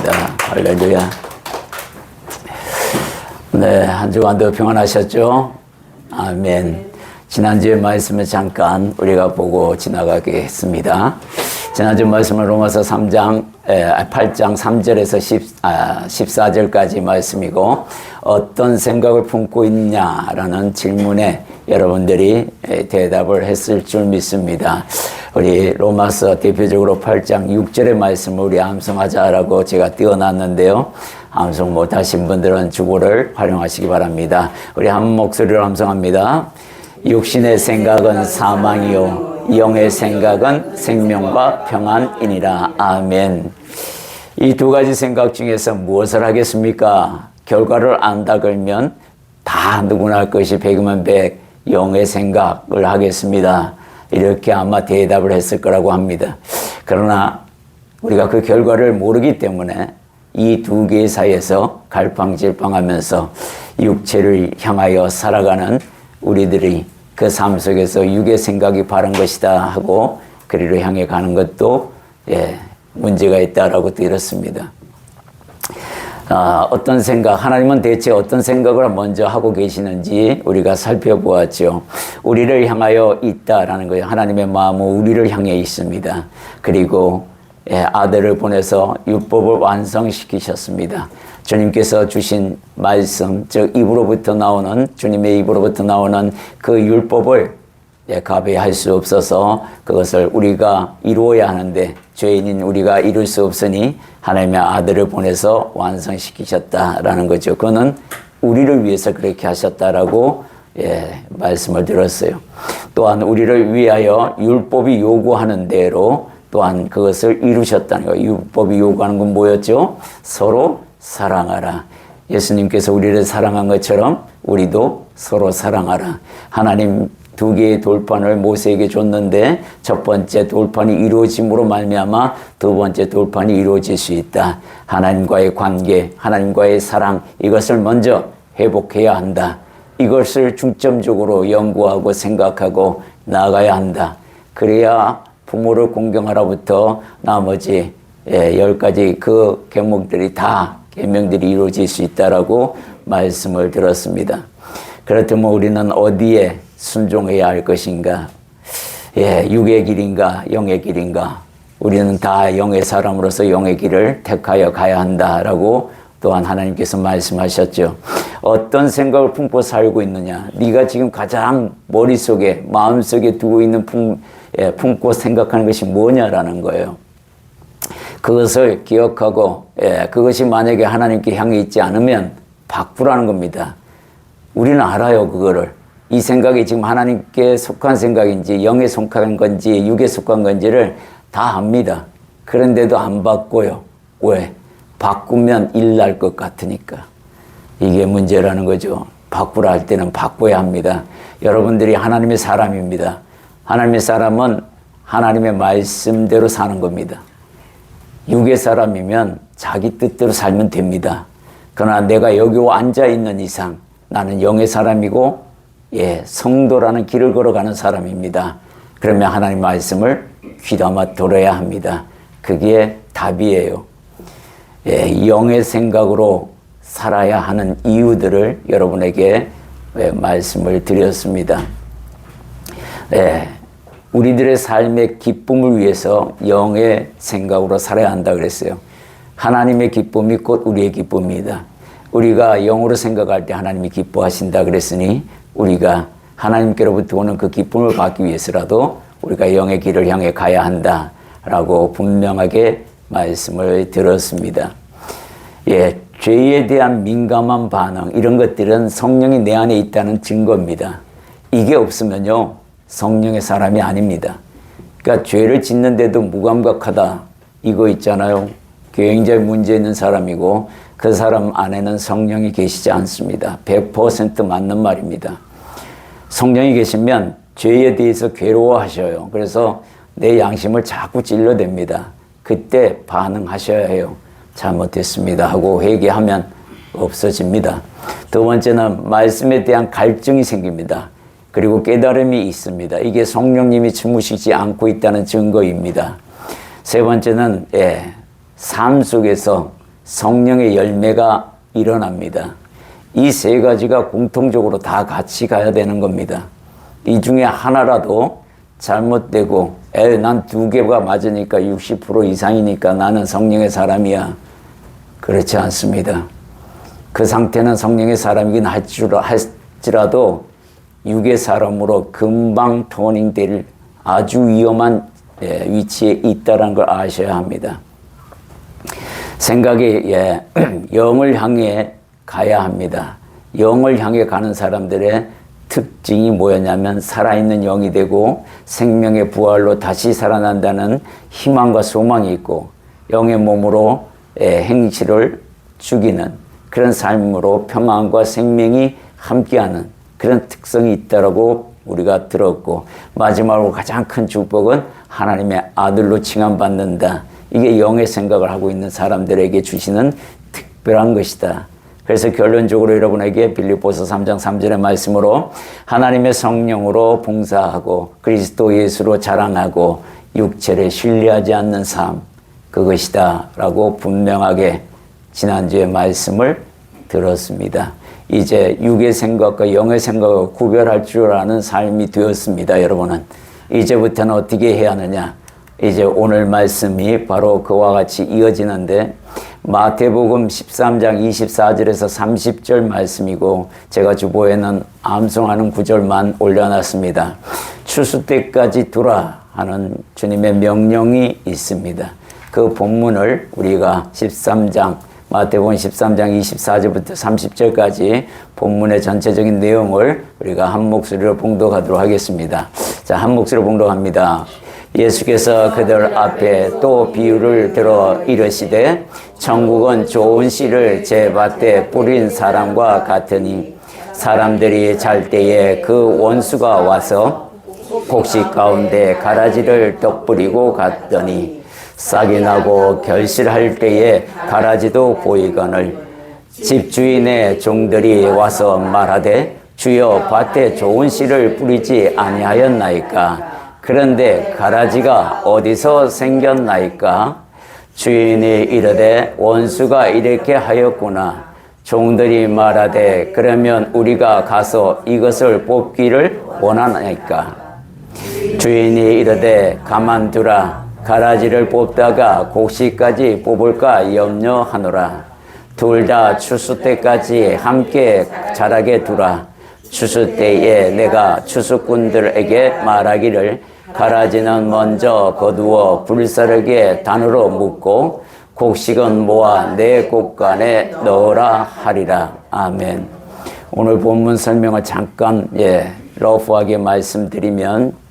감사합니다. 할렐루야. 네, 한 주간도 평안하셨죠? 아멘. 지난주의 말씀을 잠깐 우리가 보고 지나가겠습니다. 지난주 말씀은 로마서 8장 3절에서 14절까지 말씀이고, 어떤 생각을 품고 있냐라는 질문에 여러분들이 대답을 했을 줄 믿습니다. 우리 로마서 대표적으로 8장 6절의 말씀을 우리 암송하자라고 제가 띄워놨는데요. 암송 못하신 분들은 주보를 활용하시기 바랍니다. 우리 한 목소리로 암송합니다. 육신의 생각은 사망이요 영의 생각은 생명과 평안이니라. 아멘. 이 두 가지 생각 중에서 무엇을 하겠습니까? 결과를 안다 그러면 다 누구나 할 것이 100이면 100 영의 생각을 하겠습니다. 이렇게 아마 대답을 했을 거라고 합니다. 그러나 우리가 그 결과를 모르기 때문에 이 두 개의 사이에서 갈팡질팡하면서 육체를 향하여 살아가는 우리들이 그 삶 속에서 육의 생각이 바른 것이다 하고 그리로 향해 가는 것도 문제가 있다라고 들었습니다. 어떤 생각, 하나님은 대체 어떤 생각을 먼저 하고 계시는지 우리가 살펴보았죠. 우리를 향하여 있다라는 거예요. 하나님의 마음은 우리를 향해 있습니다. 그리고 아들을 보내서 율법을 완성시키셨습니다. 주님께서 주신 말씀, 즉 입으로부터 나오는, 주님의 입으로부터 나오는 그 율법을 가배할 수 없어서 그것을 우리가 이루어야 하는데 죄인인 우리가 이룰 수 없으니 하나님의 아들을 보내서 완성시키셨다라는 거죠. 그거는 우리를 위해서 그렇게 하셨다라고 말씀을 들었어요. 또한 우리를 위하여 율법이 요구하는 대로 또한 그것을 이루셨다는 거예요. 율법이 요구하는 건 뭐였죠? 서로 사랑하라. 예수님께서 우리를 사랑한 것처럼 우리도 서로 사랑하라. 하나님 두 개의 돌판을 모세에게 줬는데 첫 번째 돌판이 이루어짐으로 말미암아 두 번째 돌판이 이루어질 수 있다. 하나님과의 관계, 하나님과의 사랑, 이것을 먼저 회복해야 한다. 이것을 중점적으로 연구하고 생각하고 나아가야 한다. 그래야 부모를 공경하라부터 나머지 10가지 그 계명들이 다 계명들이 이루어질 수 있다라고 말씀을 들었습니다. 그렇다면 우리는 어디에 순종해야 할 것인가? 육의 길인가 영의 길인가? 우리는 다 영의 사람으로서 영의 길을 택하여 가야 한다라고 또한 하나님께서 말씀하셨죠. 어떤 생각을 품고 살고 있느냐? 네가 지금 가장 머릿속에 마음속에 두고 있는 품고 생각하는 것이 뭐냐라는 거예요. 그것을 기억하고 그것이 만약에 하나님께 향해 있지 않으면 바꾸라는 겁니다. 우리는 알아요, 그거를. 이 생각이 지금 하나님께 속한 생각인지 영에 속한 건지 육에 속한 건지를 다 압니다. 그런데도 안 바꿔요. 왜? 바꾸면 일 날 것 같으니까. 이게 문제라는 거죠. 바꾸라 할 때는 바꿔야 합니다. 여러분들이 하나님의 사람입니다. 하나님의 사람은 하나님의 말씀대로 사는 겁니다. 육의 사람이면 자기 뜻대로 살면 됩니다. 그러나 내가 여기 앉아 있는 이상 나는 영의 사람이고 성도라는 길을 걸어가는 사람입니다. 그러면 하나님 말씀을 귀담아 들어야 합니다. 그게 답이에요. 영의 생각으로 살아야 하는 이유들을 여러분에게 말씀을 드렸습니다. 우리들의 삶의 기쁨을 위해서 영의 생각으로 살아야 한다 그랬어요. 하나님의 기쁨이 곧 우리의 기쁨입니다. 우리가 영으로 생각할 때 하나님이 기뻐하신다 그랬으니 우리가 하나님께로부터 오는 그 기쁨을 받기 위해서라도 우리가 영의 길을 향해 가야 한다라고 분명하게 말씀을 들었습니다. 죄에 대한 민감한 반응, 이런 것들은 성령이 내 안에 있다는 증거입니다. 이게 없으면요, 성령의 사람이 아닙니다. 그러니까 죄를 짓는데도 무감각하다, 이거 있잖아요. 굉장히 문제 있는 사람이고 그 사람 안에는 성령이 계시지 않습니다. 100% 맞는 말입니다. 성령이 계시면 죄에 대해서 괴로워하셔요. 그래서 내 양심을 자꾸 찔러댑니다. 그때 반응하셔야 해요. 잘못했습니다 하고 회개하면 없어집니다. 두 번째는 말씀에 대한 갈증이 생깁니다. 그리고 깨달음이 있습니다. 이게 성령님이 주무시지 않고 있다는 증거입니다. 세 번째는 삶 속에서 성령의 열매가 일어납니다. 이 세 가지가 공통적으로 다 같이 가야 되는 겁니다. 이 중에 하나라도 잘못되고 난 두 개가 맞으니까 60% 이상이니까 나는 성령의 사람이야. 그렇지 않습니다. 그 상태는 성령의 사람이긴 할지라도 육의 사람으로 금방 터닝될 아주 위험한 위치에 있다는 걸 아셔야 합니다. 생각이 영을 향해 가야 합니다. 영을 향해 가는 사람들의 특징이 뭐였냐면 살아있는 영이 되고 생명의 부활로 다시 살아난다는 희망과 소망이 있고 영의 몸으로 행실을 죽이는 그런 삶으로 평안과 생명이 함께하는 그런 특성이 있다라고 우리가 들었고, 마지막으로 가장 큰 축복은 하나님의 아들로 칭함받는다. 이게 영의 생각을 하고 있는 사람들에게 주시는 특별한 것이다. 그래서 결론적으로 여러분에게 빌립보서 3장 3절의 말씀으로 하나님의 성령으로 봉사하고 그리스도 예수로 자랑하고 육체를 신뢰하지 않는 삶, 그것이다 라고 분명하게 지난주에 말씀을 들었습니다. 이제 육의 생각과 영의 생각을 구별할 줄 아는 삶이 되었습니다. 여러분은 이제부터는 어떻게 해야 하느냐, 이제 오늘 말씀이 바로 그와 같이 이어지는데, 마태복음 13장 24절에서 30절 말씀이고, 제가 주보에는 암송하는 구절만 올려놨습니다. 추수 때까지 두라 하는 주님의 명령이 있습니다. 그 본문을 우리가 마태복음 13장 24절부터 30절까지 본문의 전체적인 내용을 우리가 한 목소리로 봉독하도록 하겠습니다. 자, 한 목소리로 봉독합니다. 예수께서 그들 앞에 또 비유를 들어 이르시되, 천국은 좋은 씨를 제 밭에 뿌린 사람과 같으니 사람들이 잘 때에 그 원수가 와서 곡식 가운데 가라지를 떡뿌리고 갔더니 싹이 나고 결실할 때에 가라지도 보이거늘 집주인의 종들이 와서 말하되, 주여 밭에 좋은 씨를 뿌리지 아니하였나이까? 그런데 가라지가 어디서 생겼나이까? 주인이 이르되, 원수가 이렇게 하였구나. 종들이 말하되, 그러면 우리가 가서 이것을 뽑기를 원하나이까? 주인이 이르되, 가만두라. 가라지를 뽑다가 곡식까지 뽑을까 염려하노라. 둘 다 추수 때까지 함께 자라게 두라. 추수 때에 내가 추수꾼들에게 말하기를, 가라지는 먼저 거두어 불사르게 단으로 묶고 곡식은 모아 내 곡간에 넣으라 하리라. 아멘. 오늘 본문 설명을 잠깐 러프하게 말씀드리면,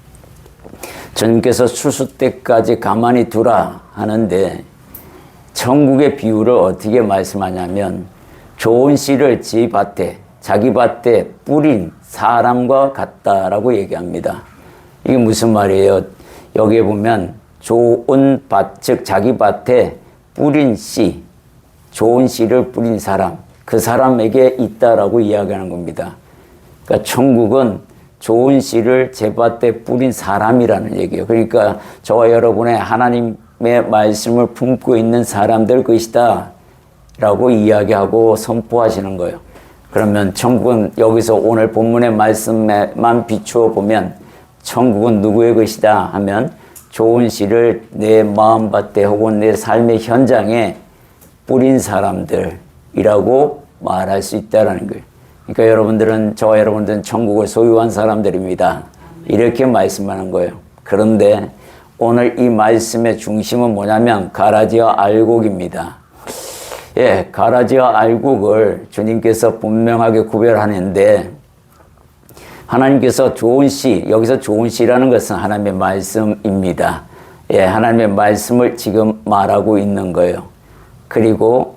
주님께서 추수 때까지 가만히 두라 하는데, 천국의 비유를 어떻게 말씀하냐면, 좋은 씨를 자기 밭에 뿌린 사람과 같다라고 얘기합니다. 이게 무슨 말이에요? 여기에 보면 좋은 밭, 즉 자기 밭에 뿌린 씨, 좋은 씨를 뿌린 사람, 그 사람에게 있다라고 이야기하는 겁니다. 그러니까 천국은 좋은 씨를 제 밭에 뿌린 사람이라는 얘기예요. 그러니까 저와 여러분의 하나님의 말씀을 품고 있는 사람들 것이다 라고 이야기하고 선포하시는 거예요. 그러면 천국은, 여기서 오늘 본문의 말씀에만 비추어 보면 천국은 누구의 것이다 하면 좋은 씨를 내 마음밭에 혹은 내 삶의 현장에 뿌린 사람들이라고 말할 수 있다는 거예요. 그러니까 저와 여러분들은 천국을 소유한 사람들입니다. 이렇게 말씀하는 거예요. 그런데 오늘 이 말씀의 중심은 뭐냐면 가라지와 알곡입니다. 가라지와 알곡을 주님께서 분명하게 구별하는데, 하나님께서 좋은 씨, 여기서 좋은 씨라는 것은 하나님의 말씀입니다. 하나님의 말씀을 지금 말하고 있는 거예요. 그리고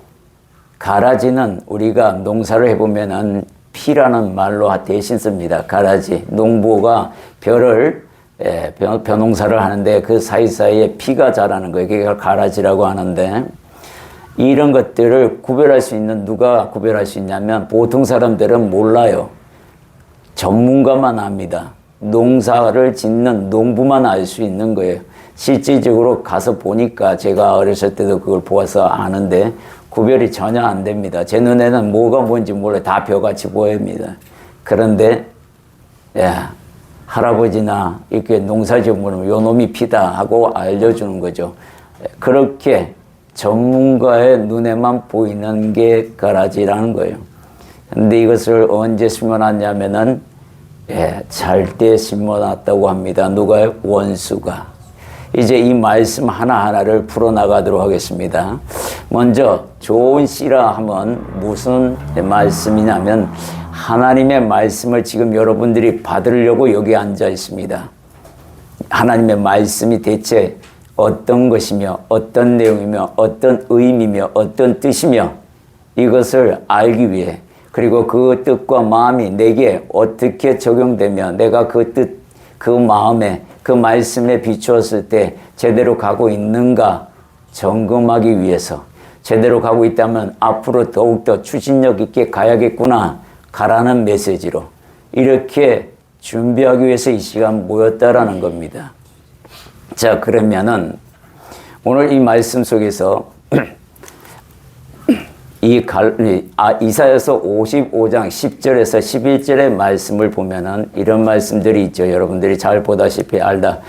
가라지는 우리가 농사를 해보면은 피라는 말로 대신 씁니다. 가라지. 농부가 벼농사를 하는데 그 사이사이에 피가 자라는 거예요. 그게 가라지라고 하는데, 이런 것들을 구별할 수 있는, 누가 구별할 수 있냐면 보통 사람들은 몰라요. 전문가만 압니다. 농사를 짓는 농부만 알 수 있는 거예요. 실질적으로 가서 보니까, 제가 어렸을 때도 그걸 보아서 아는데, 구별이 전혀 안 됩니다. 제 눈에는 뭐가 뭔지 몰라요. 다 벼같이 보입니다. 그런데 할아버지나 이렇게 농사 지으면 요 놈이 피다 하고 알려주는 거죠. 그렇게 전문가의 눈에만 보이는 게 가라지라는 거예요. 근데 이것을 언제 심어놨냐면은 잘 때 심어놨다고 합니다. 누가요? 원수가. 이제 이 말씀 하나하나를 풀어나가도록 하겠습니다. 먼저 좋은 씨라 하면 무슨 말씀이냐면 하나님의 말씀을 지금 여러분들이 받으려고 여기 앉아 있습니다. 하나님의 말씀이 대체 어떤 것이며 어떤 내용이며 어떤 의미며 어떤 뜻이며 이것을 알기 위해 그리고 그 뜻과 마음이 내게 어떻게 적용되며 내가 그 뜻, 그 마음에 그 말씀에 비추었을 때 제대로 가고 있는가 점검하기 위해서 제대로 가고 있다면 앞으로 더욱더 추진력 있게 가야겠구나 가라는 메시지로 이렇게 준비하기 위해서 이 시간 모였다라는 겁니다. 자, 그러면은 오늘 이 말씀 속에서 이사야서 55장 10절에서 11절의 말씀을 보면은 이런 말씀들이 있죠. 여러분들이 잘 보다시피 알다.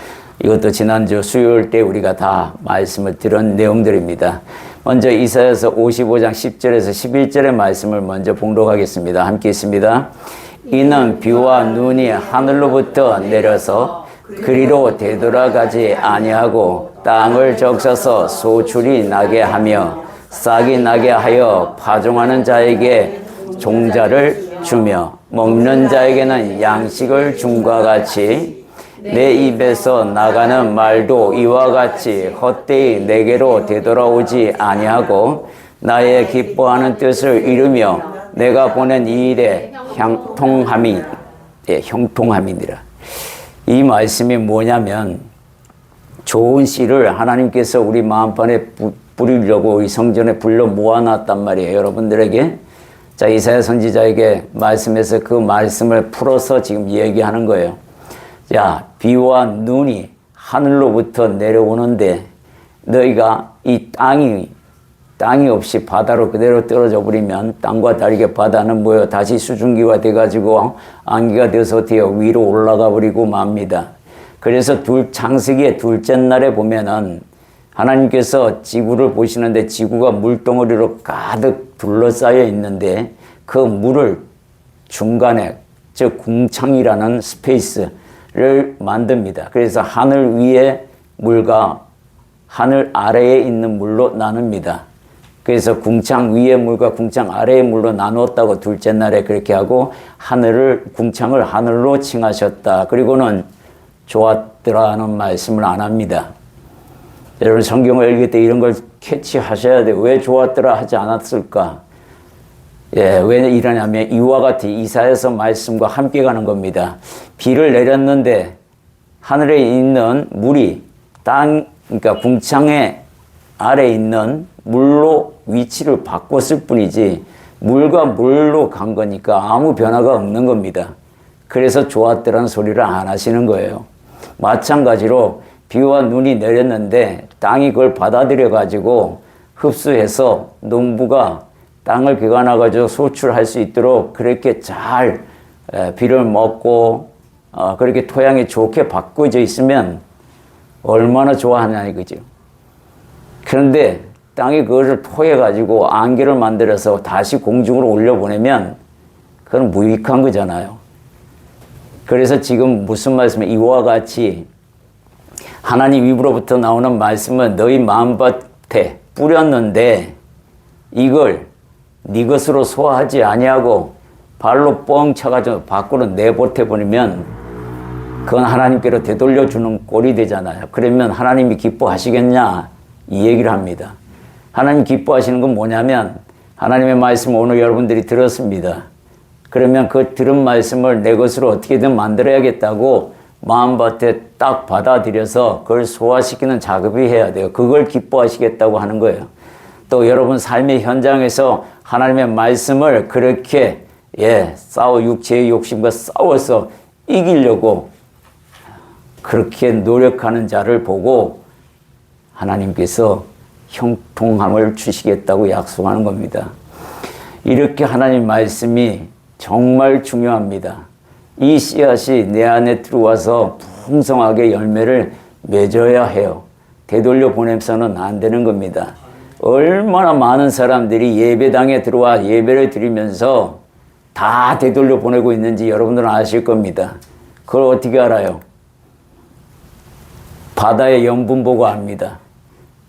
이것도 지난주 수요일 때 우리가 다 말씀을 들은 내용들입니다. 먼저 이사야서 55장 10절에서 11절의 말씀을 먼저 봉독하겠습니다. 함께 있습니다. 이는 비와 눈이 하늘로부터 내려서 그리로 되돌아가지 아니하고 땅을 적셔서 소출이 나게 하며 싹이 나게 하여 파종하는 자에게 종자를 주며 먹는 자에게는 양식을 줌과 같이 내 입에서 나가는 말도 이와 같이 헛되이 내게로 되돌아오지 아니하고 나의 기뻐하는 뜻을 이루며 내가 보낸 이 일에 형통함이니라. 이 말씀이 뭐냐면 좋은 씨를 하나님께서 우리 마음판에 뿌리려고 우리 성전에 불러 모아놨단 말이에요. 여러분들에게. 자, 이사야 선지자에게 말씀해서 그 말씀을 풀어서 지금 얘기하는 거예요. 자, 비와 눈이 하늘로부터 내려오는데 너희가 이 땅이 없이 바다로 그대로 떨어져 버리면 땅과 다르게 바다는 뭐예요? 다시 수증기가 돼가지고 안개가 돼서 뒤에 위로 올라가 버리고 맙니다. 그래서 창세기의 둘째 날에 보면은 하나님께서 지구를 보시는데 지구가 물덩어리로 가득 둘러싸여 있는데 그 물을 중간에 즉 궁창이라는 스페이스를 만듭니다. 그래서 하늘 위의 물과 하늘 아래에 있는 물로 나눕니다. 그래서 궁창 위의 물과 궁창 아래의 물로 나누었다고 둘째 날에 그렇게 하고 궁창을 하늘로 칭하셨다. 그리고는 좋았더라는 말씀을 안 합니다. 여러분 성경을 읽을 때 이런 걸 캐치하셔야 돼요. 왜 좋았더라 하지 않았을까? 왜 이러냐면 이와 같이 이사야서 말씀과 함께 가는 겁니다. 비를 내렸는데 하늘에 있는 물이 그러니까 궁창의 아래에 있는 물로 위치를 바꿨을 뿐이지 물과 물로 간 거니까 아무 변화가 없는 겁니다. 그래서 좋았더라는 소리를 안 하시는 거예요. 마찬가지로 비와 눈이 내렸는데 땅이 그걸 받아들여 가지고 흡수해서 농부가 땅을 개간해 가지고 소출할 수 있도록 그렇게 잘 비를 먹고 그렇게 토양이 좋게 바꿔져 있으면 얼마나 좋아하냐 이거죠. 그런데 땅이 그것을 토해 가지고 안개를 만들어서 다시 공중으로 올려보내면 그건 무익한 거잖아요. 그래서 지금 무슨 말씀이에요? 이와 같이 하나님 입으로부터 나오는 말씀은 너희 마음밭에 뿌렸는데 이걸 네 것으로 소화하지 아니하고 발로 뻥 차가지고 밖으로 내보내버리면 그건 하나님께로 되돌려주는 꼴이 되잖아요. 그러면 하나님이 기뻐하시겠냐? 이 얘기를 합니다. 하나님 기뻐하시는 건 뭐냐면 하나님의 말씀을 오늘 여러분들이 들었습니다. 그러면 그 들은 말씀을 내 것으로 어떻게든 만들어야겠다고 마음밭에 딱 받아들여서 그걸 소화시키는 작업이 해야 돼요. 그걸 기뻐하시겠다고 하는 거예요. 또 여러분 삶의 현장에서 하나님의 말씀을 그렇게 육체의 욕심과 싸워서 이기려고 그렇게 노력하는 자를 보고 하나님께서 형통함을 주시겠다고 약속하는 겁니다. 이렇게 하나님 말씀이 정말 중요합니다. 이 씨앗이 내 안에 들어와서 풍성하게 열매를 맺어야 해요. 되돌려 보내서는 안 되는 겁니다. 얼마나 많은 사람들이 예배당에 들어와 예배를 드리면서 다 되돌려 보내고 있는지 여러분들은 아실 겁니다. 그걸 어떻게 알아요? 바다의 염분 보고 압니다.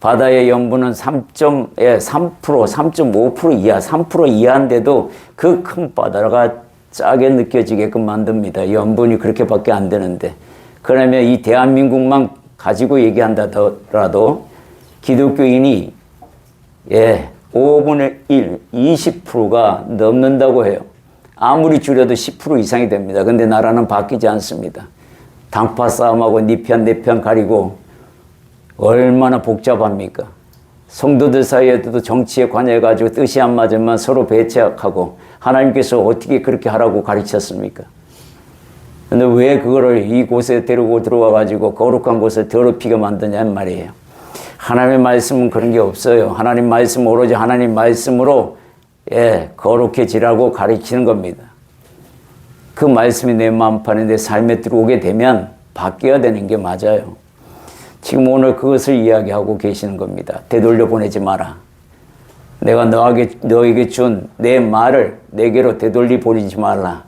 바다의 염분은 3.5% 이하, 3% 이하인데도 그 큰 바다가 짜게 느껴지게끔 만듭니다. 염분이 그렇게밖에 안 되는데. 그러면 이 대한민국만 가지고 얘기한다더라도 기독교인이 5분의 1, 20%가 넘는다고 해요. 아무리 줄여도 10% 이상이 됩니다. 근데 나라는 바뀌지 않습니다. 당파 싸움하고 네 편 내 편 가리고 얼마나 복잡합니까? 성도들 사이에도 정치에 관여해가지고 뜻이 안 맞으면 서로 배척하고 하나님께서 어떻게 그렇게 하라고 가르쳤습니까? 근데 왜 그거를 이곳에 데리고 들어와가지고 거룩한 곳을 더럽히게 만드냐는 말이에요. 하나님의 말씀은 그런 게 없어요. 하나님 말씀 오로지 하나님 말씀으로 거룩해지라고 가르치는 겁니다. 그 말씀이 내 마음판에 내 삶에 들어오게 되면 바뀌어야 되는 게 맞아요. 지금 오늘 그것을 이야기하고 계시는 겁니다. 되돌려 보내지 마라. 내가 너에게 준 내 말을 내게로 되돌리 보내지 말라.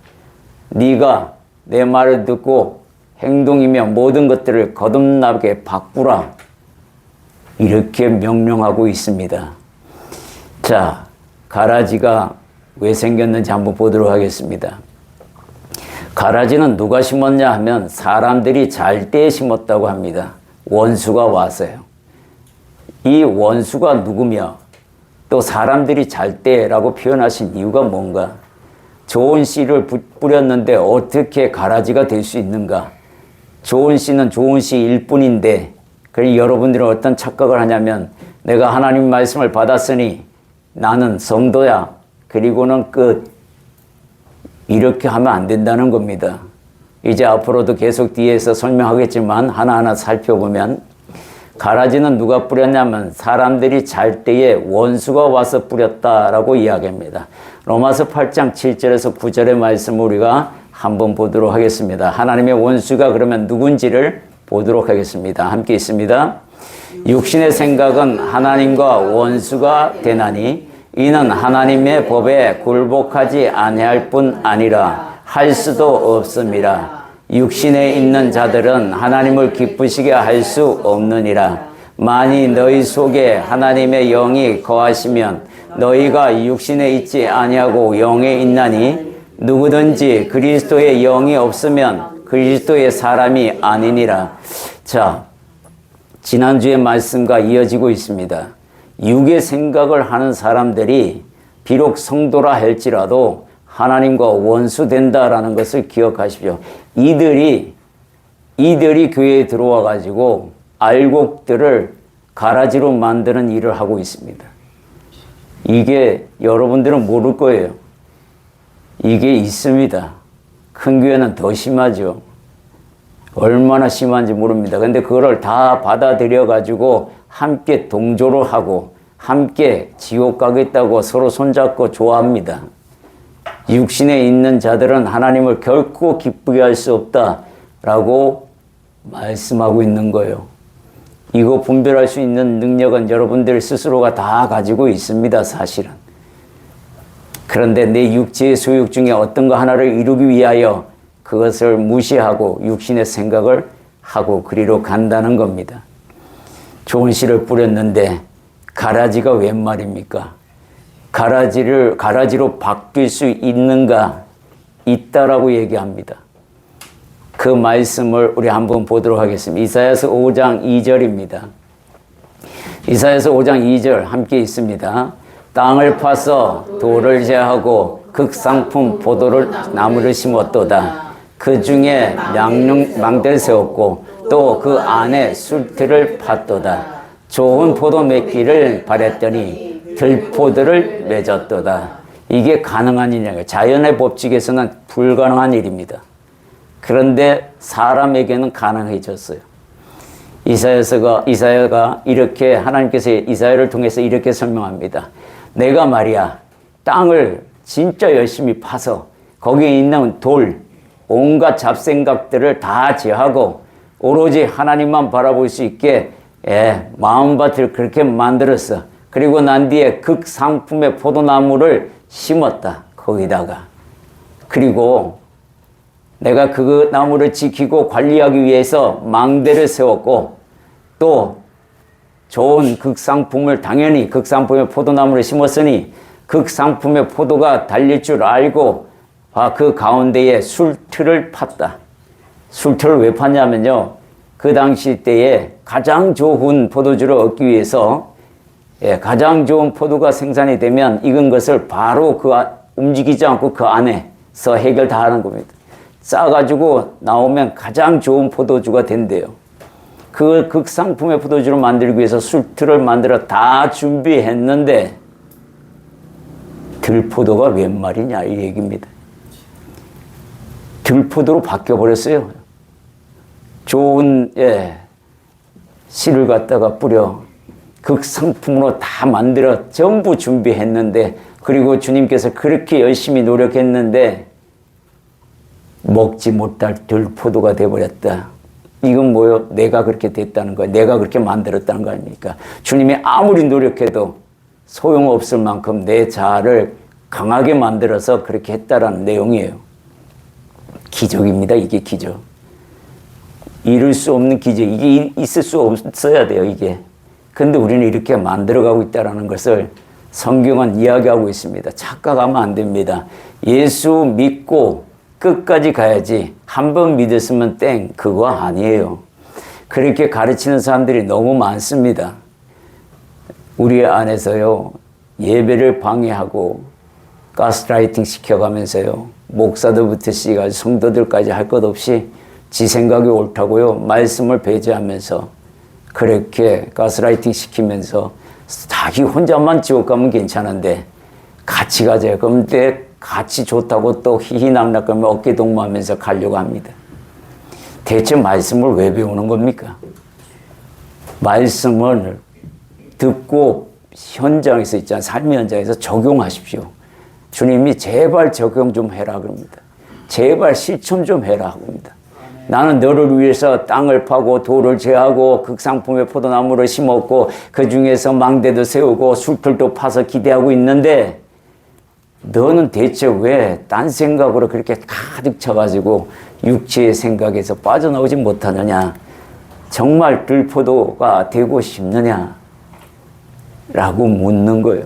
네가 내 말을 듣고 행동이며 모든 것들을 거듭나게 바꾸라. 이렇게 명령하고 있습니다. 자, 가라지가 왜 생겼는지 한번 보도록 하겠습니다. 가라지는 누가 심었냐 하면 사람들이 잘 때 심었다고 합니다. 원수가 와서요. 이 원수가 누구며 또 사람들이 잘 때라고 표현하신 이유가 뭔가? 좋은 씨를 뿌렸는데 어떻게 가라지가 될 수 있는가? 좋은 씨는 좋은 씨일 뿐인데 그러니 여러분들은 어떤 착각을 하냐면 내가 하나님 말씀을 받았으니 나는 성도야. 그리고는 끝. 이렇게 하면 안 된다는 겁니다. 이제 앞으로도 계속 뒤에서 설명하겠지만 하나하나 살펴보면 가라지는 누가 뿌렸냐면 사람들이 잘 때에 원수가 와서 뿌렸다라고 이야기합니다. 로마서 8장 7절에서 9절의 말씀을 우리가 한번 보도록 하겠습니다. 하나님의 원수가 그러면 누군지를 보도록 하겠습니다. 함께 있습니다. 육신의 생각은 하나님과 원수가 되나니 이는 하나님의 법에 굴복하지 아니할 뿐 아니라 할 수도 없음이라. 육신에 있는 자들은 하나님을 기쁘시게 할 수 없느니라. 만일 너희 속에 하나님의 영이 거하시면 너희가 육신에 있지 아니하고 영에 있나니 누구든지 그리스도의 영이 없으면 그리스도의 사람이 아니니라. 자, 지난주의 말씀과 이어지고 있습니다. 육의 생각을 하는 사람들이 비록 성도라 할지라도 하나님과 원수된다라는 것을 기억하십시오. 이들이 교회에 들어와 가지고 알곡들을 가라지로 만드는 일을 하고 있습니다. 이게 여러분들은 모를 거예요. 이게 있습니다. 큰 교회는 더 심하죠. 얼마나 심한지 모릅니다. 근데 그거를 다 받아들여 가지고 함께 동조를 하고 함께 지옥 가겠다고 서로 손잡고 좋아합니다. 육신에 있는 자들은 하나님을 결코 기쁘게 할 수 없다라고 말씀하고 있는 거예요. 이거 분별할 수 있는 능력은 여러분들 스스로가 다 가지고 있습니다, 사실은. 그런데 내 육체의 소욕 중에 어떤 거 하나를 이루기 위하여 그것을 무시하고 육신의 생각을 하고 그리로 간다는 겁니다. 좋은 씨를 뿌렸는데 가라지가 웬 말입니까? 가라지로 바뀔 수 있는가? 있다라고 얘기합니다. 그 말씀을 우리 한번 보도록 하겠습니다. 이사야서 5장 2절입니다. 이사야서 5장 2절 함께 있습니다. 땅을 파서 돌을 제하고 극상품 포도를 나무를 심었도다. 그 중에 망대를 세웠고 또 그 안에 술틀을 팠도다. 좋은 포도 맺기를 바랬더니 들포도를 맺었도다. 이게 가능한 일이에요. 자연의 법칙에서는 불가능한 일입니다. 그런데 사람에게는 가능해졌어요. 이사야가 이렇게 하나님께서 이사야를 통해서 이렇게 설명합니다. 내가 말이야 땅을 진짜 열심히 파서 거기에 있는 돌, 온갖 잡생각들을 다 제하고 오로지 하나님만 바라볼 수 있게 마음밭을 그렇게 만들었어. 그리고 난 뒤에 극상품의 포도나무를 심었다. 거기다가. 그리고 내가 그 나무를 지키고 관리하기 위해서 망대를 세웠고 또 좋은 극상품을 당연히 극상품의 포도나무를 심었으니 극상품의 포도가 달릴 줄 알고 그 가운데에 술틀을 팠다. 술틀을 왜 팠냐면요. 그 당시 때에 가장 좋은 포도주를 얻기 위해서 가장 좋은 포도가 생산이 되면 익은 것을 바로 움직이지 않고 그 안에서 해결 다 하는 겁니다. 싸가지고 나오면 가장 좋은 포도주가 된대요. 그 극상품의 포도주를 만들기 위해서 술틀을 만들어 다 준비했는데 들포도가 웬 말이냐 이 얘기입니다. 들포도로 바뀌어버렸어요. 좋은 씨를 갖다가 뿌려 극상품으로 다 만들어 전부 준비했는데 그리고 주님께서 그렇게 열심히 노력했는데 먹지 못할 들포도가 돼버렸다. 이건 뭐요? 내가 그렇게 됐다는 거야. 내가 그렇게 만들었다는 거 아닙니까? 주님이 아무리 노력해도 소용없을 만큼 내 자아를 강하게 만들어서 그렇게 했다라는 내용이에요. 기적입니다. 이게 기적. 이룰 수 없는 기적. 이게 있을 수 없어야 돼요. 이게. 근데 우리는 이렇게 만들어가고 있다는 것을 성경은 이야기하고 있습니다. 착각하면 안 됩니다. 예수 믿고 끝까지 가야지 한 번 믿었으면 땡 그거 아니에요. 그렇게 가르치는 사람들이 너무 많습니다. 우리 안에서요 예배를 방해하고 가스라이팅 시켜가면서요 목사들부터 시작해서 성도들까지 할 것 없이 지 생각이 옳다고요 말씀을 배제하면서 그렇게 가스라이팅 시키면서 자기 혼자만 지옥 가면 괜찮은데 같이 가자. 그런데 같이 좋다고 또 희희낙낙하며 어깨동무하면서 가려고 합니다. 대체 말씀을 왜 배우는 겁니까? 말씀을 듣고 현장에서 있잖아요. 삶의 현장에서 적용하십시오. 주님이 제발 적용 좀 해라 그럽니다. 제발 실천 좀 해라 합니다. 나는 너를 위해서 땅을 파고 돌을 제하고 극상품의 포도나무를 심었고 그 중에서 망대도 세우고 술틀도 파서 기대하고 있는데 너는 대체 왜 딴 생각으로 그렇게 가득 차가지고 육체의 생각에서 빠져나오지 못하느냐? 정말 들포도가 되고 싶느냐? 라고 묻는 거예요.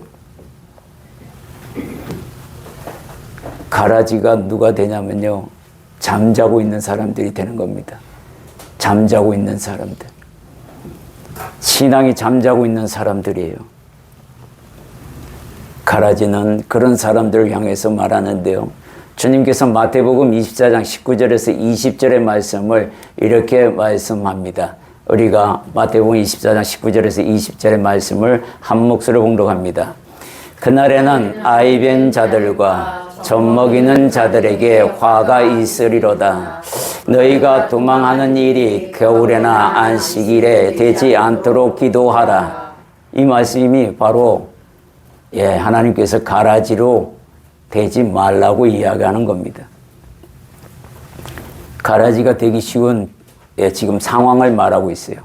가라지가 누가 되냐면요. 잠자고 있는 사람들이 되는 겁니다. 잠자고 있는 사람들. 신앙이 잠자고 있는 사람들이에요. 가라지는 그런 사람들을 향해서 말하는데요. 주님께서 마태복음 24장 19절에서 20절의 말씀을 이렇게 말씀합니다. 우리가 마태복음 24장 19절에서 20절의 말씀을 한 목소리로 봉독합니다. 그날에는 아이벤 자들과 젖먹이는 자들에게 화가 있으리로다. 너희가 도망하는 일이 겨울에나 안식일에 되지 않도록 기도하라. 이 말씀이 바로 하나님께서 가라지로 되지 말라고 이야기하는 겁니다. 가라지가 되기 쉬운 지금 상황을 말하고 있어요.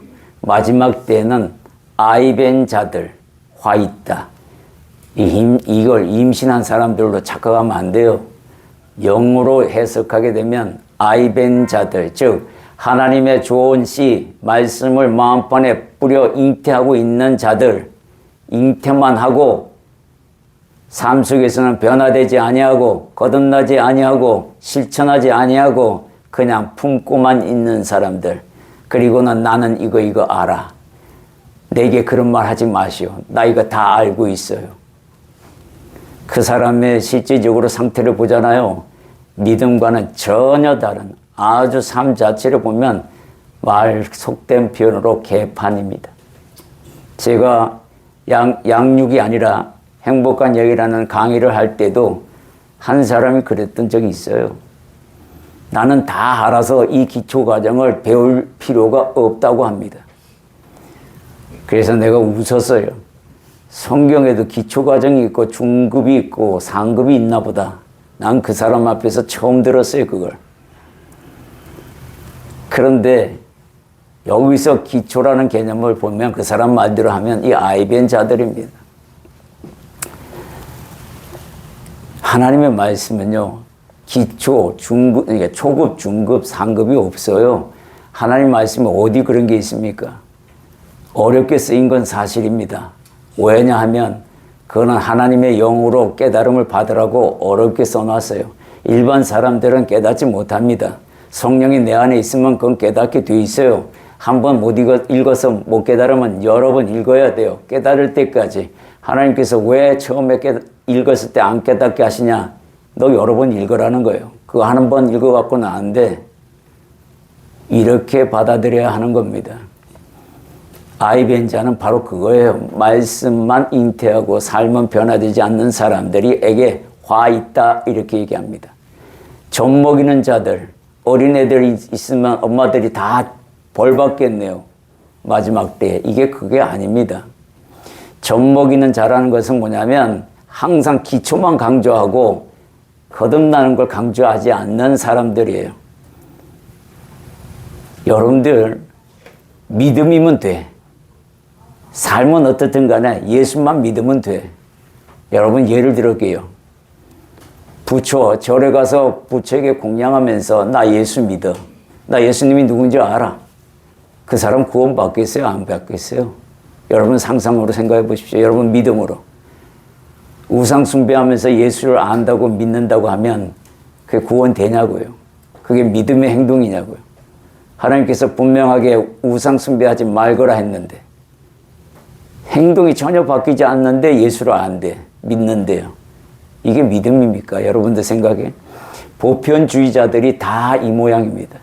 마지막 때는 아이벤 자들, 화 있다. 이걸 임신한 사람들로 착각하면 안 돼요. 영어로 해석하게 되면 아이벤 자들, 즉 하나님의 좋은 씨, 말씀을 마음판에 뿌려 잉태하고 있는 자들, 잉태만 하고 삶 속에서는 변화되지 아니하고 거듭나지 아니하고 실천하지 아니하고 그냥 품고만 있는 사람들. 그리고는 나는 이거 알아. 내게 그런 말 하지 마시오. 나 이거 다 알고 있어요. 그 사람의 실질적으로 상태를 보잖아요. 믿음과는 전혀 다른 아주 삶 자체를 보면 말 속된 표현으로 개판입니다. 제가 양육이 아니라 행복한 여기라는 강의를 할 때도 한 사람이 그랬던 적이 있어요. 나는 다 알아서 이 기초 과정을 배울 필요가 없다고 합니다. 그래서 내가 웃었어요. 성경에도 기초과정이 있고 중급이 있고 상급이 있나 보다. 난 그 사람 앞에서 처음 들었어요, 그걸. 그런데 여기서 기초라는 개념을 보면 그 사람 말대로 하면 이 IBN 자들입니다. 하나님의 말씀은요, 기초, 중급, 그러니까 초급, 중급, 상급이 없어요. 하나님 말씀에 어디 그런 게 있습니까? 어렵게 쓰인 건 사실입니다. 왜냐하면 그거는 하나님의 영으로 깨달음을 받으라고 어렵게 써놨어요. 일반 사람들은 깨닫지 못합니다. 성령이 내 안에 있으면 그건 깨닫게 돼 있어요. 한번 못 읽어서 못 깨달으면 여러 번 읽어야 돼요. 깨달을 때까지. 하나님께서 왜 처음에 읽었을 때 안 깨닫게 하시냐? 너 여러 번 읽으라는 거예요. 그거 한 번 읽어갖고는 안 돼. 이렇게 받아들여야 하는 겁니다. IBN 자는 바로 그거예요. 말씀만 잉태하고 삶은 변화되지 않는 사람들에게 화 있다 이렇게 얘기합니다. 젖 먹이는 자들, 어린애들이 있으면 엄마들이 다 벌 받겠네요. 마지막 때에. 이게 그게 아닙니다. 젖 먹이는 자라는 것은 뭐냐면 항상 기초만 강조하고 거듭나는 걸 강조하지 않는 사람들이에요. 여러분들 믿음이면 돼. 삶은 어떻든 간에 예수만 믿으면 돼. 여러분 예를 들을게요. 부처 절에 가서 부처에게 공양하면서 나 예수 믿어. 나 예수님이 누군지 알아. 그 사람 구원 받겠어요? 안 받겠어요? 여러분 상상으로 생각해 보십시오. 여러분 믿음으로. 우상 숭배하면서 예수를 안다고 믿는다고 하면 그게 구원 되냐고요. 그게 믿음의 행동이냐고요. 하나님께서 분명하게 우상 숭배하지 말거라 했는데 행동이 전혀 바뀌지 않는데 예수를 안돼. 믿는데요. 이게 믿음입니까? 여러분들 생각에? 보편주의자들이 다 이 모양입니다.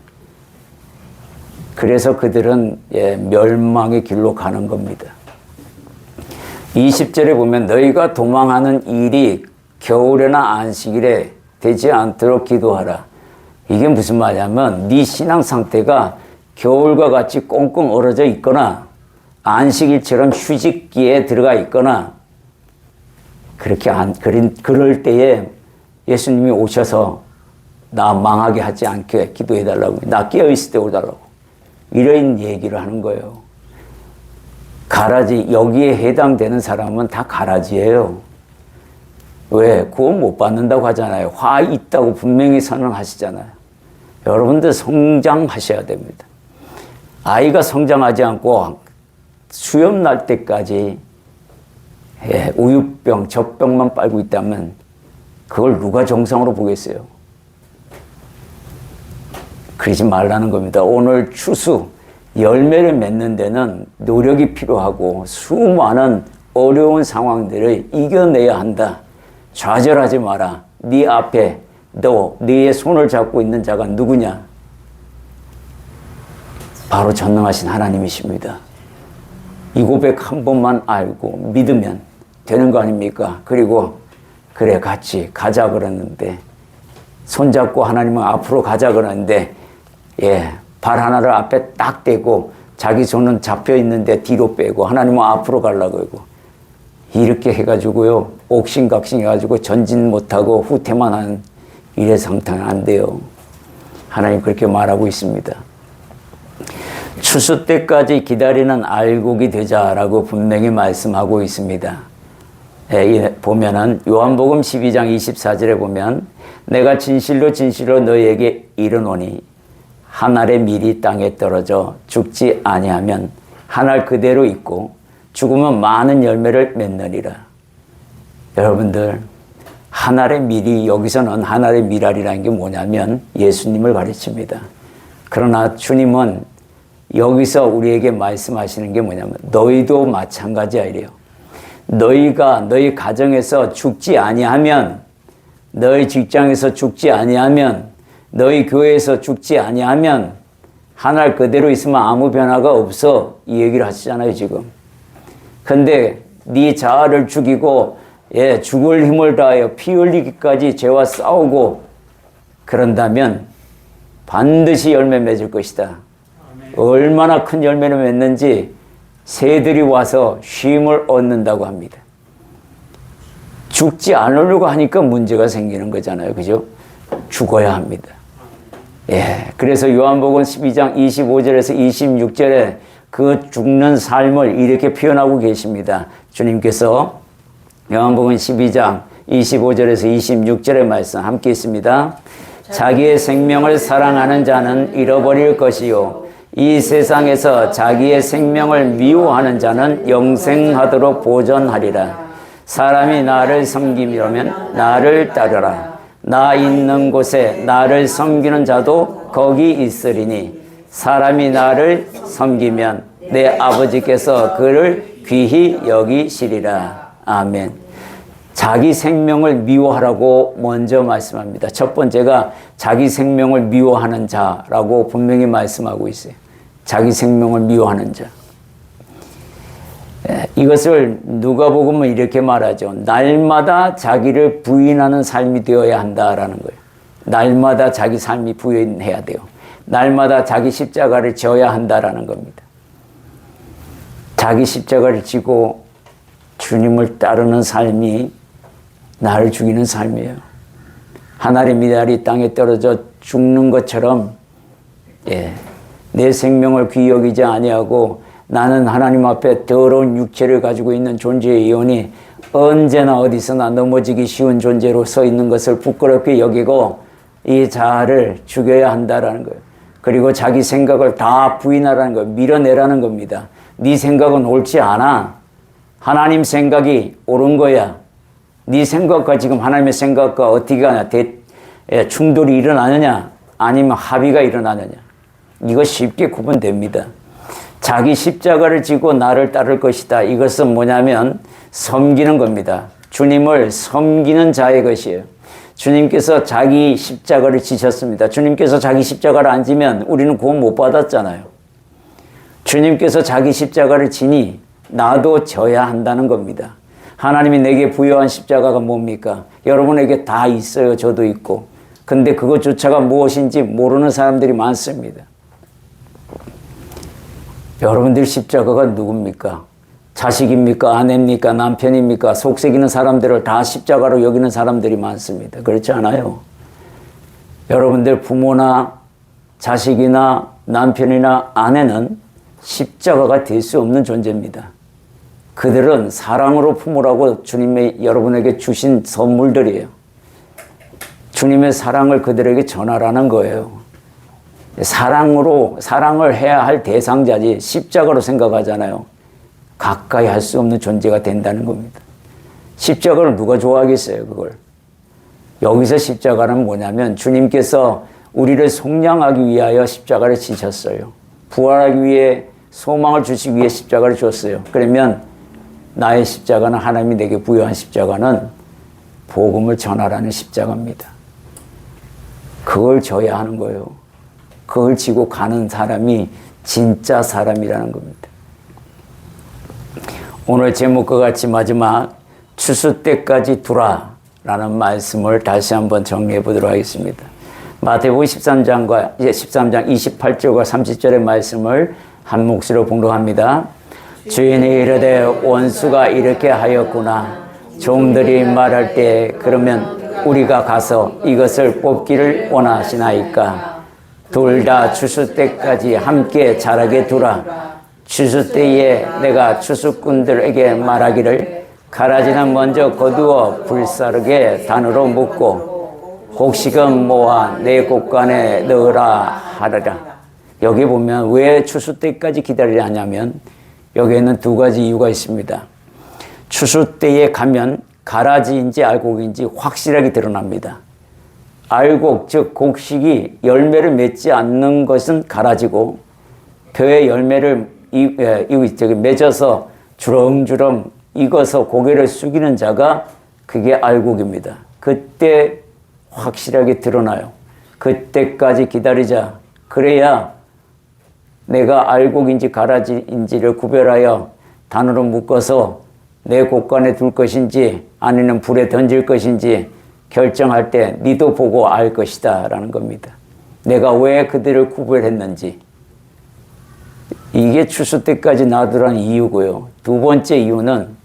그래서 그들은 멸망의 길로 가는 겁니다. 20절에 보면 너희가 도망하는 일이 겨울에나 안식일에 되지 않도록 기도하라. 이게 무슨 말이냐면 네 신앙 상태가 겨울과 같이 꽁꽁 얼어져 있거나 안식일처럼 휴식기에 들어가 있거나 그럴 때에 예수님이 오셔서 나 망하게 하지 않게 기도해달라고. 나 깨어있을 때 오달라고. 이런 얘기를 하는 거예요. 가라지, 여기에 해당되는 사람은 다 가라지예요. 왜? 구원 못 받는다고 하잖아요. 화 있다고 분명히 선언하시잖아요. 여러분들 성장하셔야 됩니다. 아이가 성장하지 않고 수염 날 때까지 우유병, 젖병만 빨고 있다면 그걸 누가 정상으로 보겠어요? 그러지 말라는 겁니다. 오늘 추수, 열매를 맺는 데는 노력이 필요하고 수많은 어려운 상황들을 이겨내야 한다. 좌절하지 마라. 네 앞에 네의 손을 잡고 있는 자가 누구냐? 바로 전능하신 하나님이십니다. 이 고백 한 번만 알고 믿으면 되는 거 아닙니까? 그리고 그래 같이 가자 그러는데 손잡고 하나님은 앞으로 가자 그러는데 발 하나를 앞에 딱 대고 자기 손은 잡혀 있는데 뒤로 빼고 하나님은 앞으로 가려고 하고 이렇게 해가지고요 옥신각신 해가지고 전진 못하고 후퇴만 하는 이래상탕 안 돼요. 하나님 그렇게 말하고 있습니다. 추수 때까지 기다리는 알곡이 되자라고 분명히 말씀하고 있습니다. 보면은 요한복음 12장 24절에 보면 내가 진실로 진실로 너희에게 이르노니 한 알의 밀이 땅에 떨어져 죽지 아니하면 한 알 그대로 있고 죽으면 많은 열매를 맺느니라. 여러분들 한 알의 밀이 여기서는 한 알의 밀알이라는 게 뭐냐면 예수님을 가르칩니다. 그러나 주님은 여기서 우리에게 말씀하시는 게 뭐냐면 너희도 마찬가지야 이래요. 너희가 너희 가정에서 죽지 아니하면 너희 직장에서 죽지 아니하면 너희 교회에서 죽지 아니하면 한 알 그대로 있으면 아무 변화가 없어 이 얘기를 하시잖아요 지금. 근데 네 자아를 죽이고 죽을 힘을 다하여 피 흘리기까지 죄와 싸우고 그런다면 반드시 열매 맺을 것이다. 얼마나 큰 열매를 맺는지 새들이 와서 쉼을 얻는다고 합니다. 죽지 않으려고 하니까 문제가 생기는 거잖아요. 그죠? 죽어야 합니다. 예. 그래서 요한복음 12장 25절에서 26절에 그 죽는 삶을 이렇게 표현하고 계십니다. 주님께서 요한복음 12장 25절에서 26절의 말씀 함께 있습니다. 자기의 생명을 사랑하는 자는 잃어버릴 것이요 이 세상에서 자기의 생명을 미워하는 자는 영생하도록 보존하리라. 사람이 나를 섬기려면 나를 따르라. 나 있는 곳에 나를 섬기는 자도 거기 있으리니 사람이 나를 섬기면 내 아버지께서 그를 귀히 여기시리라. 아멘. 자기 생명을 미워하라고 먼저 말씀합니다. 첫 번째가 자기 생명을 미워하는 자라고 분명히 말씀하고 있어요. 자기 생명을 미워하는 자. 이것을 누가복음은 이렇게 말하죠. 날마다 자기를 부인하는 삶이 되어야 한다라는 거예요. 날마다 자기 삶이 부인해야 돼요. 날마다 자기 십자가를 져야 한다라는 겁니다. 자기 십자가를 지고 주님을 따르는 삶이 나를 죽이는 삶이에요. 하늘의 미달이 땅에 떨어져 죽는 것처럼 내 생명을 귀히 여기지 아니하고 나는 하나님 앞에 더러운 육체를 가지고 있는 존재의 영혼이 언제나 어디서나 넘어지기 쉬운 존재로 서 있는 것을 부끄럽게 여기고 이 자아를 죽여야 한다라는 거예요. 그리고 자기 생각을 다 부인하라는 거예요. 밀어내라는 겁니다. 네 생각은 옳지 않아. 하나님 생각이 옳은 거야. 네 생각과 지금 하나님의 생각과 어떻게 하냐. 충돌이 일어나느냐 아니면 합의가 일어나느냐. 이거 쉽게 구분됩니다. 자기 십자가를 지고 나를 따를 것이다. 이것은 뭐냐면 섬기는 겁니다. 주님을 섬기는 자의 것이에요. 주님께서 자기 십자가를 지셨습니다. 주님께서 자기 십자가를 안 지면 우리는 구원 못 받았잖아요. 주님께서 자기 십자가를 지니 나도 져야 한다는 겁니다. 하나님이 내게 부여한 십자가가 뭡니까? 여러분에게 다 있어요. 저도 있고. 근데 그것조차가 무엇인지 모르는 사람들이 많습니다. 여러분들 십자가가 누굽니까? 자식입니까? 아내입니까? 남편입니까? 속삭이는 사람들을 다 십자가로 여기는 사람들이 많습니다. 그렇지 않아요? 여러분들 부모나 자식이나 남편이나 아내는 십자가가 될 수 없는 존재입니다. 그들은 사랑으로 품으라고 주님이 여러분에게 주신 선물들이에요. 주님의 사랑을 그들에게 전하라는 거예요. 사랑을 해야 할 대상자지 십자가로 생각하잖아요. 가까이 할 수 없는 존재가 된다는 겁니다. 십자가를 누가 좋아하겠어요, 그걸. 여기서 십자가는 뭐냐면 주님께서 우리를 속량하기 위하여 십자가를 지셨어요. 부활하기 위해 소망을 주시기 위해 십자가를 줬어요. 그러면 나의 십자가는 하나님이 내게 부여한 십자가는 복음을 전하라는 십자가입니다. 그걸 져야 하는 거예요. 그걸 지고 가는 사람이 진짜 사람이라는 겁니다. 오늘 제목과 같이 마지막 추수 때까지 두라 라는 말씀을 다시 한번 정리해 보도록 하겠습니다. 마태복음 13장 28절과 30절의 말씀을 한 몫으로 봉독합니다. 주인이 이르되 원수가 이렇게 하였구나. 종들이 말할 때 그러면 우리가 가서 이것을 뽑기를 원하시나이까. 둘 다 추수 때까지 함께 자라게 두라. 추수 때에 내가 추수꾼들에게 말하기를 가라지는 먼저 거두어 불사르게 단으로 묶고 곡식은 모아 내 곳간에 넣으라 하리라. 여기 보면 왜 추수 때까지 기다리려 하냐면 여기에는 두 가지 이유가 있습니다. 추수 때에 가면 가라지인지 알곡인지 확실하게 드러납니다. 알곡, 즉 곡식이 열매를 맺지 않는 것은 가라지고 벼의 열매를 맺어서 주렁주렁 익어서 고개를 숙이는 자가 그게 알곡입니다. 그때 확실하게 드러나요. 그때까지 기다리자. 그래야 내가 알곡인지 가라지인지를 구별하여 단으로 묶어서 내 곳간에 둘 것인지 아니면 불에 던질 것인지 결정할 때 니도 보고 알 것이다 라는 겁니다. 내가 왜 그들을 구별했는지 이게 추수 때까지 놔두라는 이유고요. 두 번째 이유는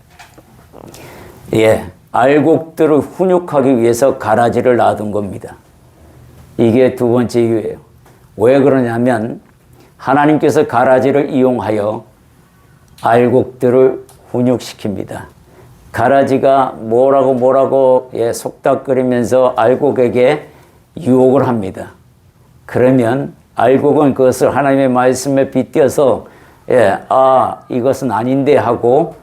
알곡들을 훈육하기 위해서 가라지를 놔둔 겁니다. 이게 두 번째 이유예요. 왜 그러냐면 하나님께서 가라지를 이용하여 알곡들을 훈육시킵니다. 가라지가 뭐라고 속닥거리면서 알곡에게 유혹을 합니다. 그러면 알곡은 그것을 하나님의 말씀에 빗대어서 이것은 아닌데 하고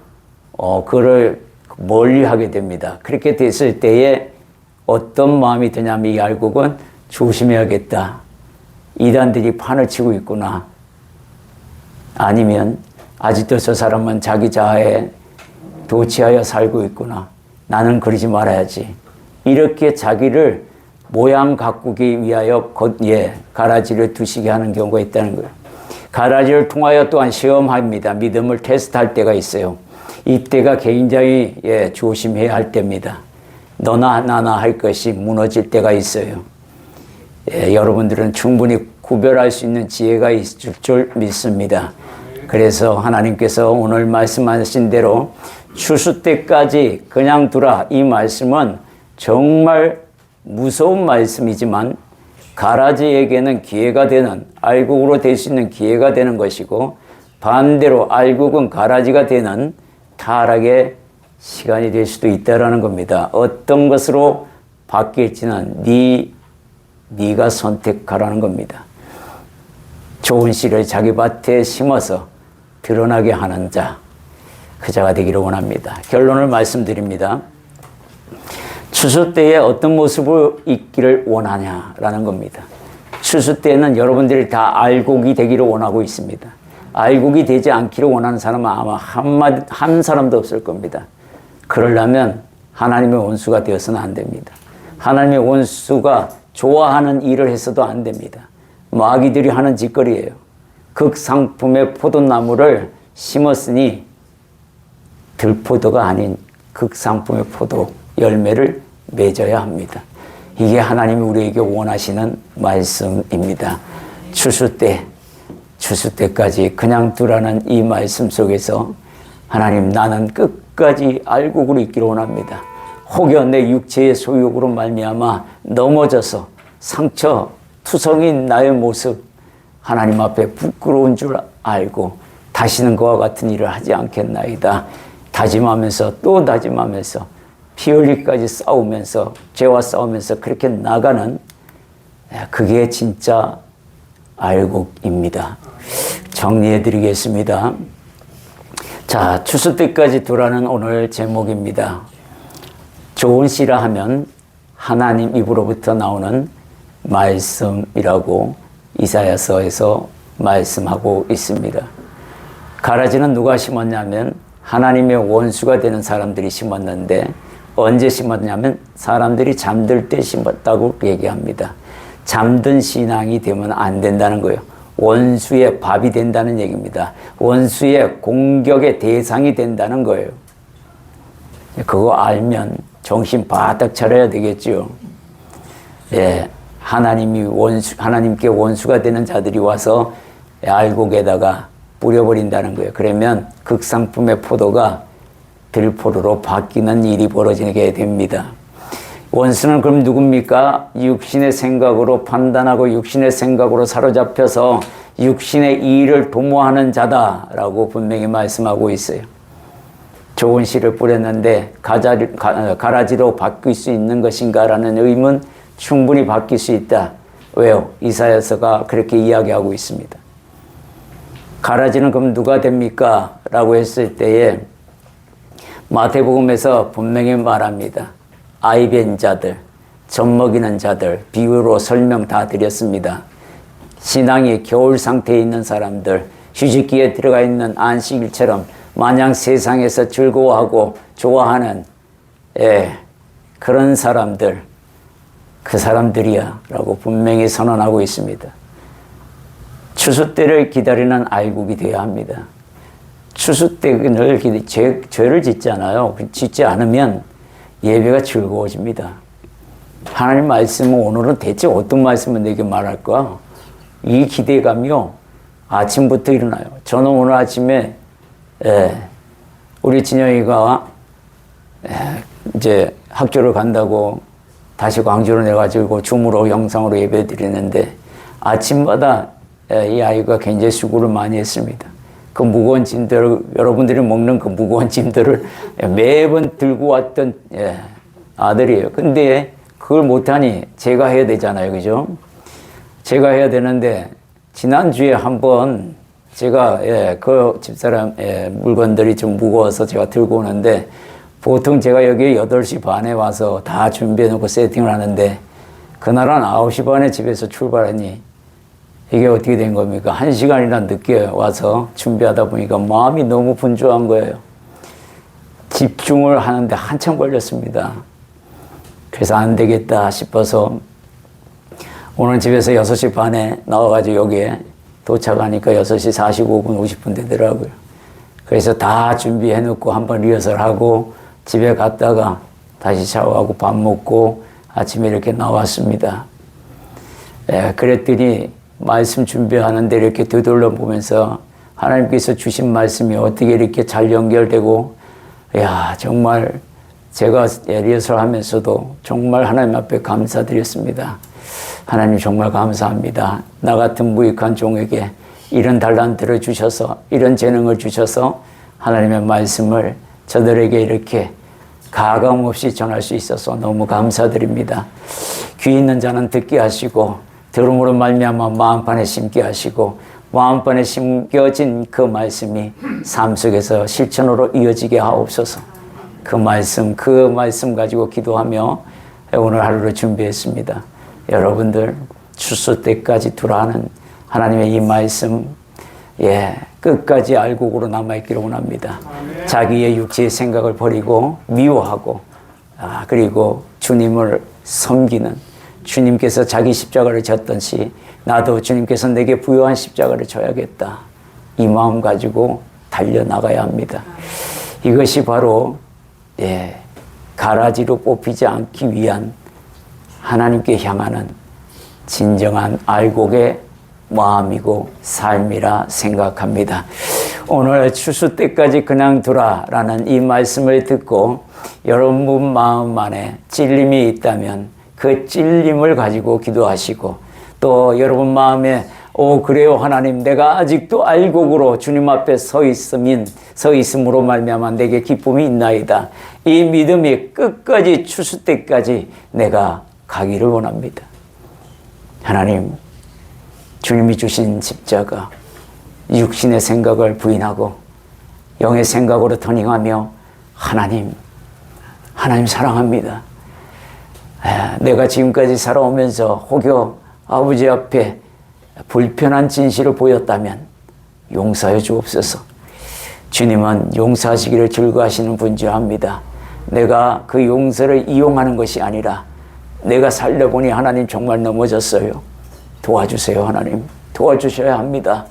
그를 멀리하게 됩니다. 그렇게 됐을 때에 어떤 마음이 드냐면 이 알곡은 조심해야겠다. 이단들이 판을 치고 있구나. 아니면 아직도 저 사람은 자기 자아에 도취하여 살고 있구나. 나는 그러지 말아야지. 이렇게 자기를 모양 가꾸기 위하여 가라지를 두시게 하는 경우가 있다는 거예요. 가라지를 통하여 또한 시험합니다. 믿음을 테스트할 때가 있어요. 이때가 굉장히 조심해야 할 때입니다. 너나 나나 할 것이 무너질 때가 있어요. 여러분들은 충분히 구별할 수 있는 지혜가 있을 줄 믿습니다. 그래서 하나님께서 오늘 말씀하신 대로 추수 때까지 그냥 두라. 이 말씀은 정말 무서운 말씀이지만 가라지에게는 기회가 되는, 알곡으로 될 수 있는 기회가 되는 것이고, 반대로 알곡은 가라지가 되는 타락의 시간이 될 수도 있다라는 겁니다. 어떤 것으로 바뀔지는 네가 선택하라는 겁니다. 좋은 씨를 자기 밭에 심어서 드러나게 하는 자, 그 자가 되기를 원합니다. 결론을 말씀드립니다. 추수 때에 어떤 모습을 있기를 원하냐라는 겁니다. 추수 때는 여러분들이 다 알곡이 되기를 원하고 있습니다. 알곡이 되지 않기를 원하는 사람은 아마 한 사람도 없을 겁니다. 그러려면 하나님의 원수가 되어서는 안 됩니다. 하나님의 원수가 좋아하는 일을 해서도 안 됩니다. 마귀들이 하는 짓거리예요. 극상품의 포도나무를 심었으니 들포도가 아닌 극상품의 포도 열매를 맺어야 합니다. 이게 하나님이 우리에게 원하시는 말씀입니다. 추수 때까지 그냥 두라는 이 말씀 속에서 하나님, 나는 끝까지 알곡으로 있기를 원합니다. 혹여 내 육체의 소욕으로 말미암아 넘어져서 상처 투성인 나의 모습 하나님 앞에 부끄러운 줄 알고 다시는 그와 같은 일을 하지 않겠나이다. 다짐하면서 또 다짐하면서 피 흘리기까지 싸우면서 죄와 싸우면서 그렇게 나가는, 그게 진짜 알곡입니다. 정리해 드리겠습니다. 자, 추수 때까지 두라는 오늘 제목입니다. 좋은 씨라 하면 하나님 입으로부터 나오는 말씀이라고 이사야서에서 말씀하고 있습니다. 가라지는 누가 심었냐면 하나님의 원수가 되는 사람들이 심었는데, 언제 심었냐면 사람들이 잠들 때 심었다고 얘기합니다. 잠든 신앙이 되면 안 된다는 거예요. 원수의 밥이 된다는 얘기입니다. 원수의 공격의 대상이 된다는 거예요. 그거 알면 정신 바짝 차려야 되겠죠. 하나님께 원수가 되는 자들이 와서 알곡에다가 뿌려버린다는 거예요. 그러면 극상품의 포도가 들포도로 바뀌는 일이 벌어지게 됩니다. 원수는 그럼 누굽니까? 육신의 생각으로 판단하고 육신의 생각으로 사로잡혀서 육신의 이의를 도모하는 자다라고 분명히 말씀하고 있어요. 좋은 씨를 뿌렸는데 가라지로 바뀔 수 있는 것인가라는 의문, 충분히 바뀔 수 있다. 왜요? 이사야서가 그렇게 이야기하고 있습니다. 가라지는 그럼 누가 됩니까? 라고 했을 때에 마태복음에서 분명히 말합니다. 아이벤 자들, 젖먹이는 자들, 비유로 설명 다 드렸습니다. 신앙이 겨울 상태에 있는 사람들, 휴식기에 들어가 있는 안식일처럼 마냥 세상에서 즐거워하고 좋아하는 그런 사람들, 그 사람들이야 라고 분명히 선언하고 있습니다. 추수 때를 기다리는 알곡이 되어야 합니다. 추수 때를 죄를 짓잖아요. 짓지 않으면 예배가 즐거워집니다. 하나님 말씀은 오늘은 대체 어떤 말씀을 내게 말할까? 이 기대감이요. 아침부터 일어나요. 저는 오늘 아침에 우리 진영이가 이제 학교를 간다고 다시 광주로 내가지고 줌으로 영상으로 예배 드리는데 아침마다 이 아이가 굉장히 수고를 많이 했습니다. 그 무거운 짐들을, 여러분들이 먹는 그 무거운 짐들을 매번 들고 왔던 아들이에요. 근데 그걸 못하니 제가 해야 되잖아요. 그죠? 제가 해야 되는데 지난주에 한번 제가 그 집사람 물건들이 좀 무거워서 제가 들고 오는데 보통 제가 여기 8시 반에 와서 다 준비해 놓고 세팅을 하는데 그날은 9시 반에 집에서 출발하니 이게 어떻게 된 겁니까? 1시간이나 늦게 와서 준비하다 보니까 마음이 너무 분주한 거예요. 집중을 하는데 한참 걸렸습니다. 그래서 안 되겠다 싶어서 오늘 집에서 6시 반에 나와가지고 여기에 도착하니까 6시 45분, 50분 되더라고요. 그래서 다 준비해 놓고 한번 리허설하고 집에 갔다가 다시 샤워하고 밥 먹고 아침에 이렇게 나왔습니다. 그랬더니 말씀 준비하는데 이렇게 되돌려 보면서 하나님께서 주신 말씀이 어떻게 이렇게 잘 연결되고, 정말 제가 리허설 하면서도 정말 하나님 앞에 감사드렸습니다. 하나님 정말 감사합니다. 나 같은 무익한 종에게 이런 달란트를 주셔서, 이런 재능을 주셔서 하나님의 말씀을 저들에게 이렇게 가감 없이 전할 수 있어서 너무 감사드립니다. 귀 있는 자는 듣게 하시고 들음으로 말미암아 마음판에 심게 하시고 마음판에 심겨진 그 말씀이 삶 속에서 실천으로 이어지게 하옵소서. 그 말씀 가지고 기도하며 오늘 하루를 준비했습니다. 여러분들 추수 때까지 두라는 하나님의 이 말씀 끝까지 알곡으로 남아있기를 원합니다. 자기의 육체의 생각을 버리고 미워하고 그리고 주님을 섬기는, 주님께서 자기 십자가를 졌던시 나도 주님께서 내게 부여한 십자가를 져야겠다, 이 마음 가지고 달려나가야 합니다. 이것이 바로 가라지로 뽑히지 않기 위한 하나님께 향하는 진정한 알곡의 마음이고 삶이라 생각합니다. 오늘 추수 때까지 그냥 두라라는 이 말씀을 듣고 여러분 마음 안에 찔림이 있다면 그 찔림을 가지고 기도하시고, 또 여러분 마음에 그래요 하나님, 내가 아직도 알곡으로 주님 앞에 서 있음으로 말미암아 내게 기쁨이 있나이다, 이 믿음이 끝까지 추수 때까지 내가 가기를 원합니다. 하나님, 주님이 주신 십자가, 육신의 생각을 부인하고 영의 생각으로 터닝하며 하나님 사랑합니다. 내가 지금까지 살아오면서 혹여 아버지 앞에 불편한 진실을 보였다면 용서해 주옵소서. 주님은 용서하시기를 즐거워하시는 분주합니다. 내가 그 용서를 이용하는 것이 아니라 내가 살려보니 하나님 정말 넘어졌어요. 도와주세요. 하나님 도와주셔야 합니다.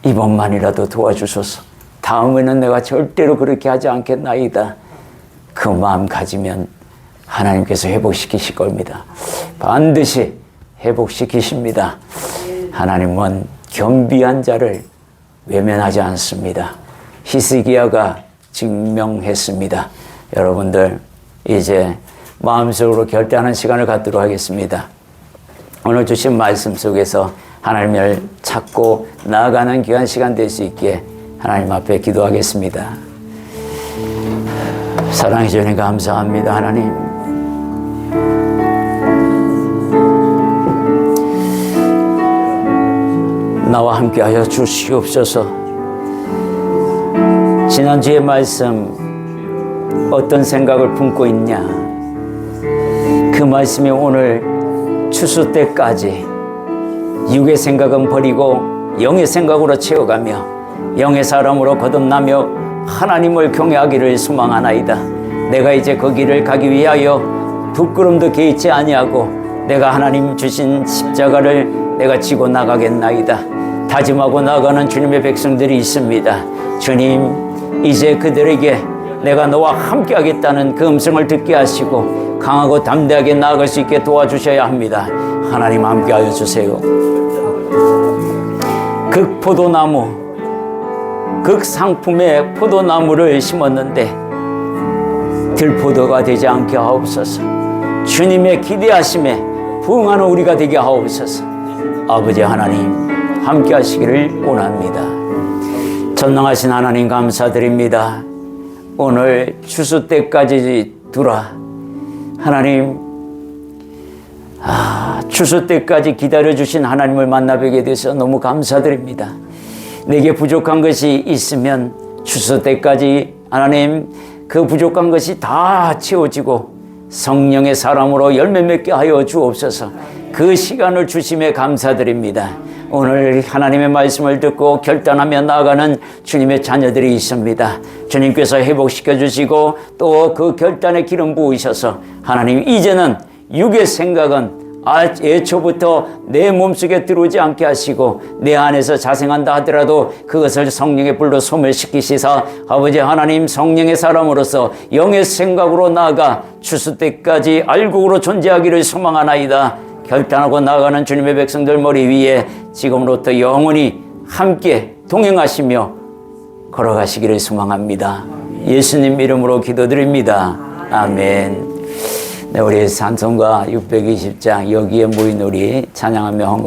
이번만이라도 도와주소서. 다음에는 내가 절대로 그렇게 하지 않겠나이다. 그 마음 가지면 하나님께서 회복시키실 겁니다. 반드시 회복시키십니다. 하나님은 겸비한 자를 외면하지 않습니다. 히스기야가 증명했습니다. 여러분들 이제 마음속으로 결단하는 시간을 갖도록 하겠습니다. 오늘 주신 말씀 속에서 하나님을 찾고 나아가는 귀한 시간 될 수 있게 하나님 앞에 기도하겠습니다. 사랑해 주님 감사합니다. 하나님, 나와 함께하여 주시옵소서. 지난주의 말씀 어떤 생각을 품고 있냐, 그 말씀이 오늘 추수 때까지 육의 생각은 버리고 영의 생각으로 채워가며 영의 사람으로 거듭나며 하나님을 경외하기를 소망하나이다. 내가 이제 그 길을 가기 위하여 부끄럼도 개의치 아니하고 내가 하나님 주신 십자가를 내가 지고 나가겠나이다. 다짐하고 나가는 주님의 백성들이 있습니다. 주님, 이제 그들에게 내가 너와 함께 하겠다는 그 음성을 듣게 하시고 강하고 담대하게 나아갈 수 있게 도와주셔야 합니다. 하나님 함께 하여 주세요. 극포도나무, 극상품의 포도나무를 심었는데 들포도가 되지 않게 하옵소서. 주님의 기대하심에 부응하는 우리가 되게 하옵소서. 아버지 하나님 함께 하시기를 원합니다. 전능하신 하나님 감사드립니다. 오늘 추수 때까지 두라. 하나님, 추수 때까지 기다려주신 하나님을 만나뵙게 돼서 너무 감사드립니다. 내게 부족한 것이 있으면 추수 때까지 하나님 그 부족한 것이 다 채워지고 성령의 사람으로 열매 맺게 하여 주옵소서. 그 시간을 주심에 감사드립니다. 오늘 하나님의 말씀을 듣고 결단하며 나아가는 주님의 자녀들이 있습니다. 주님께서 회복시켜 주시고 또 그 결단의 기름 부으셔서 하나님 이제는 육의 생각은 애초부터 내 몸속에 들어오지 않게 하시고 내 안에서 자생한다 하더라도 그것을 성령의 불로 소멸시키시사 아버지 하나님 성령의 사람으로서 영의 생각으로 나아가 추수 때까지 알곡으로 존재하기를 소망하나이다. 결단하고 나아가는 주님의 백성들 머리 위에 지금부터 영원히 함께 동행하시며 걸어가시기를 소망합니다. 예수님 이름으로 기도드립니다. 아멘. 네, 우리 찬송가 620장 여기에 모인 우리 찬양하며 헌금